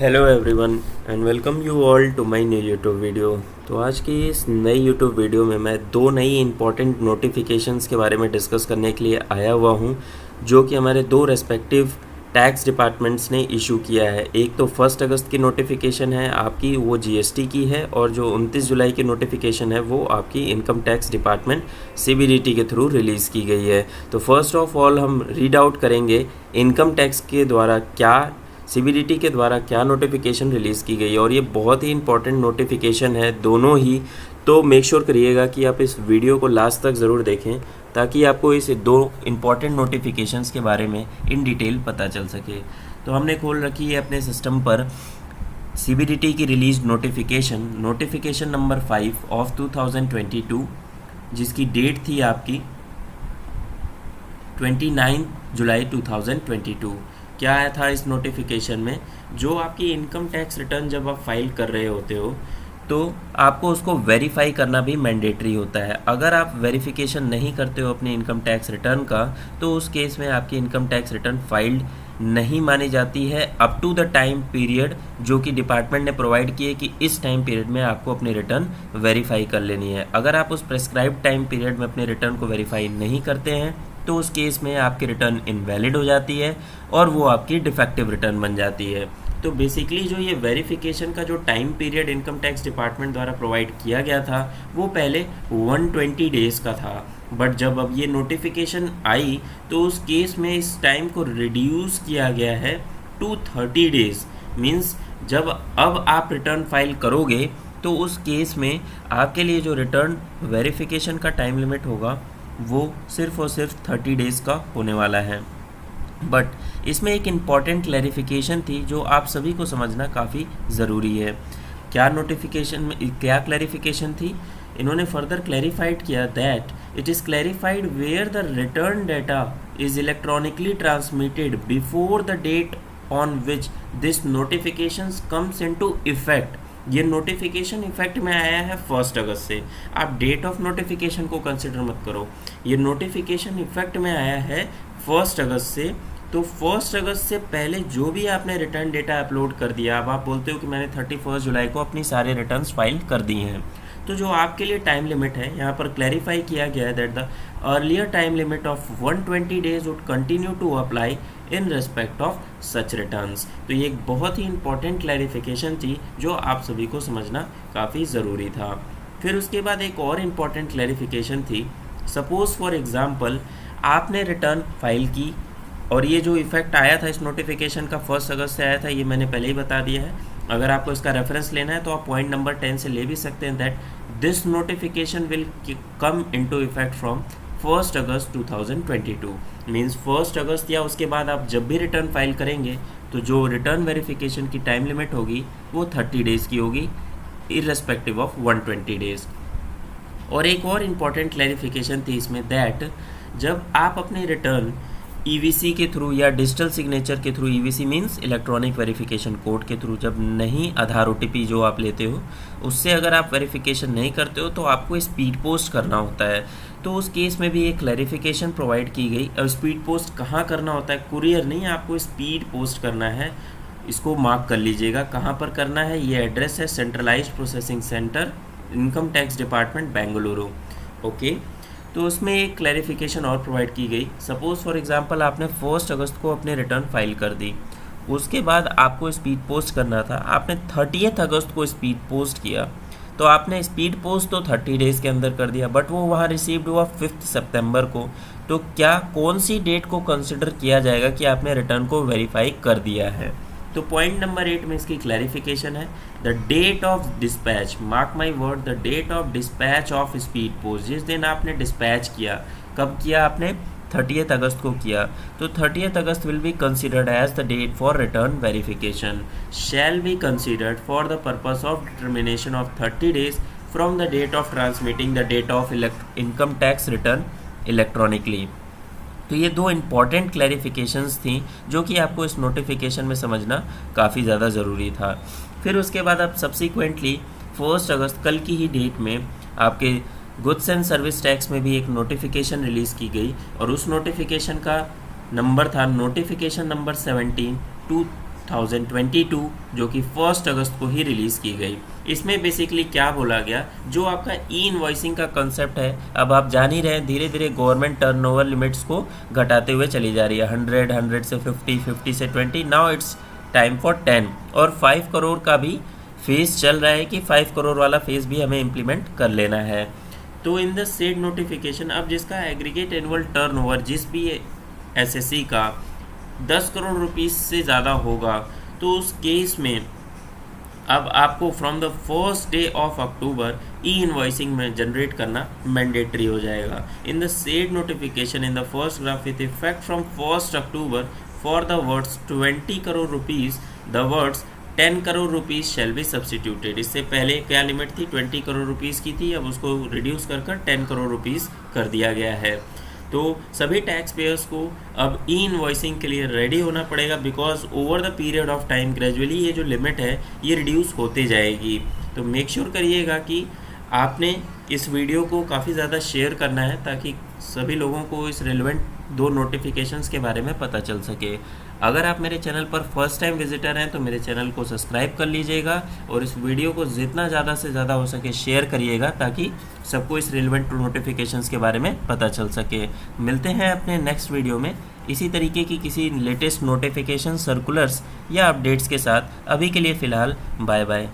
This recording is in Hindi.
Hello everyone and welcome you all to my new YouTube video. तो आज की इस नई यूट्यूब वीडियो में मैं दो नई इंपॉर्टेंट नोटिफिकेशंस के बारे में डिस्कस करने के लिए आया हुआ हूं, जो कि हमारे दो रेस्पेक्टिव टैक्स डिपार्टमेंट्स ने इशू किया है। एक तो 1 अगस्त की नोटिफिकेशन है आपकी, वो जीएसटी की है, और जो 29 जुलाई की नोटिफिकेशन है वो आपकी इनकम टैक्स डिपार्टमेंट सीबीडीटी के थ्रू रिलीज़ की गई है। तो फर्स्ट ऑफ ऑल हम रीड आउट करेंगे इनकम टैक्स के द्वारा सीबीडीटी के द्वारा क्या नोटिफिकेशन रिलीज़ की गई, और ये बहुत ही इंपॉर्टेंट नोटिफिकेशन है दोनों ही। तो मेक श्योर करिएगा कि आप इस वीडियो को लास्ट तक ज़रूर देखें, ताकि आपको इस दो इम्पॉर्टेंट नोटिफिकेशंस के बारे में इन डिटेल पता चल सके। तो हमने खोल रखी है अपने सिस्टम पर सीबीडीटी की रिलीज नोटिफिकेशन नंबर 5 ऑफ 2022, जिसकी डेट थी आपकी 29 जुलाई 2022। क्या आया था इस नोटिफिकेशन में? जो आपकी इनकम टैक्स रिटर्न जब आप फाइल कर रहे होते हो तो आपको उसको वेरीफाई करना भी मैंडेटरी होता है। अगर आप वेरिफिकेशन नहीं करते हो अपने इनकम टैक्स रिटर्न का, तो उस केस में आपकी इनकम टैक्स रिटर्न फाइल्ड नहीं मानी जाती है up to the time period जो कि डिपार्टमेंट ने प्रोवाइड किए कि इस टाइम पीरियड में आपको अपनी रिटर्न वेरीफाई कर लेनी है। अगर आप उस प्रेस्क्राइब्ड टाइम पीरियड में अपने रिटर्न को वेरीफाई नहीं करते हैं तो उस केस में आपकी रिटर्न इनवैलिड हो जाती है और वो आपकी डिफेक्टिव रिटर्न बन जाती है। तो बेसिकली जो ये वेरिफिकेशन का जो time period income tax department द्वारा प्रोवाइड किया गया था वो पहले 120 डेज़ का था, बट जब अब ये नोटिफिकेशन आई तो उस केस में इस टाइम को रिड्यूस किया गया है टू 30 डेज़। मीन्स जब अब आप रिटर्न फाइल करोगे तो उस केस में आपके लिए जो रिटर्न वेरिफिकेशन का टाइम लिमिट होगा वो सिर्फ और सिर्फ 30 डेज़ का होने वाला है। बट इसमें एक इम्पॉर्टेंट क्लैरिफिकेशन थी जो आप सभी को समझना काफ़ी ज़रूरी है। क्या नोटिफिकेशन में क्या क्लैरिफिकेशन थी? इन्होंने फर्दर क्लैरिफाइड किया that it is clarified where the return data is electronically transmitted before the date on which this notification comes into effect. ये नोटिफिकेशन इफेक्ट में आया है 1 अगस्त से। आप डेट ऑफ नोटिफिकेशन को कंसिडर मत करो, ये नोटिफिकेशन इफेक्ट में आया है 1 अगस्त से। तो 1 अगस्त से पहले जो भी आपने रिटर्न डेटा अपलोड कर दिया, अब आप बोलते हो कि मैंने 31 जुलाई को अपनी सारे रिटर्न्स फाइल कर दिए हैं, तो जो आपके लिए टाइम लिमिट है यहाँ पर क्लैरिफाई किया गया है that the earlier time limit of 120 days would continue to apply in respect of such returns. तो ये एक बहुत ही इंपॉर्टेंट क्लैरिफिकेशन थी जो आप सभी को समझना काफ़ी ज़रूरी था। फिर उसके बाद एक और इम्पॉर्टेंट क्लैरिफिकेशन थी। सपोज़ फॉर एग्ज़ाम्पल आपने रिटर्न फाइल की और ये जो इफेक्ट आया था इस नोटिफिकेशन का 1 अगस्त से आया था, ये मैंने पहले ही बता दिया है। अगर आपको इसका रेफरेंस लेना है तो आप पॉइंट नंबर 10 से ले भी सकते हैं that this notification will come into effect from 1 August 2022। Means 1 अगस्त या उसके बाद आप जब भी रिटर्न फाइल करेंगे तो जो रिटर्न वेरिफिकेशन की टाइम लिमिट होगी वो 30 डेज़ की होगी इररेस्पेक्टिव ऑफ 120 डेज़। और एक और इम्पॉर्टेंट क्लैरिफिकेशन थी इसमें दैट जब आप अपने रिटर्न ईवीसी के थ्रू या डिजिटल सिग्नेचर के through, EVC means electronic verification code के थ्रू, जब नहीं आधार ओटीपी जो आप लेते हो उससे अगर आप वेरिफिकेशन नहीं करते हो तो आपको स्पीड पोस्ट करना होता है। तो उस केस में भी एक क्लैरिफिकेशन प्रोवाइड की गई। अब स्पीड पोस्ट कहाँ करना होता है? कुरियर नहीं, आपको स्पीड पोस्ट करना है। इसको मार्क कर लीजिएगा कहाँ पर करना है। ये एड्रेस है centralised processing centre, income tax department, Bengaluru. Okay, तो उसमें एक क्लैरिफिकेशन और प्रोवाइड की गई। सपोज़ फॉर एग्जांपल आपने 1 अगस्त को अपने रिटर्न फाइल कर दी, उसके बाद आपको स्पीड पोस्ट करना था, आपने 30 अगस्त को स्पीड पोस्ट किया, तो आपने स्पीड पोस्ट तो 30 डेज़ के अंदर कर दिया, बट वो वहाँ रिसीव्ड हुआ 5 सितंबर को। तो क्या कौन सी डेट को कंसिडर किया जाएगा कि आपने रिटर्न को वेरीफाई कर दिया है? तो पॉइंट नंबर 8 में इसकी क्लैरिफिकेशन है the date of dispatch, mark my word, the date of dispatch of speed post. जिस दिन आपने डिस्पैच किया, कब किया आपने? 30 अगस्त को किया, तो 30 August will be considered as the date for return verification, shall be considered for the purpose of determination of 30 days from the date of transmitting the date of income tax return electronically. तो ये दो इम्पॉर्टेंट क्लैरिफिकेशंस थी जो कि आपको इस नोटिफिकेशन में समझना काफ़ी ज़्यादा ज़रूरी था। फिर उसके बाद आप सब्सिक्वेंटली 1 अगस्त कल की ही डेट में आपके गुड्स एंड सर्विस टैक्स में भी एक नोटिफिकेशन रिलीज़ की गई और उस नोटिफिकेशन का नंबर था नोटिफिकेशन नंबर 17 2022 जो कि 1 अगस्त को ही रिलीज़ की गई। इसमें बेसिकली क्या बोला गया, जो आपका ई इनवॉइसिंग का कंसेप्ट है, अब आप जान ही रहे हैं धीरे धीरे गवर्नमेंट टर्नओवर लिमिट्स को घटाते हुए चली जा रही है। 100 से 50 से 20, नाउ इट्स टाइम फॉर 10। और 5 करोड़ का भी फेज़ चल रहा है कि 5 करोड़ वाला फेज़ भी हमें इम्प्लीमेंट कर लेना है। तो इन द सेड नोटिफिकेशन, अब जिसका एग्रीगेट एनुअल टर्नओवर जिस भी एसएससी का 10 करोड़ रुपीस से ज़्यादा होगा, तो उस केस में अब आपको from the first day of October E invoicing में जनरेट करना मैंडेटरी हो जाएगा। In the said notification in the first graph with effect from 1 October for the words 20 crore rupees, the words 10 crore rupees shall be substituted. इससे पहले क्या लिमिट थी, 20 करोड़ रुपीज़ की थी, अब उसको रिड्यूस कर 10 करोड़ रुपीज़ कर दिया गया है। तो सभी टैक्स पेयर्स को अब ई इनवॉइसिंग के लिए रेडी होना पड़ेगा, because over the period of time gradually ये जो लिमिट है ये रिड्यूस होते जाएगी। तो मेक श्योर करिएगा कि आपने इस वीडियो को काफ़ी ज़्यादा शेयर करना है, ताकि सभी लोगों को इस रेलेवेंट 2 नोटिफिकेशंस के बारे में पता चल सके। अगर आप मेरे चैनल पर फर्स्ट टाइम विजिटर हैं तो मेरे चैनल को सब्सक्राइब कर लीजिएगा और इस वीडियो को जितना ज़्यादा से ज़्यादा हो सके शेयर करिएगा, ताकि सबको इस रेलेवेंट नोटिफिकेशंस के बारे में पता चल सके। मिलते हैं अपने नेक्स्ट वीडियो में इसी तरीके की किसी लेटेस्ट नोटिफिकेशन, सर्कुलर्स या अपडेट्स के साथ। अभी के लिए फ़िलहाल बाय बाय।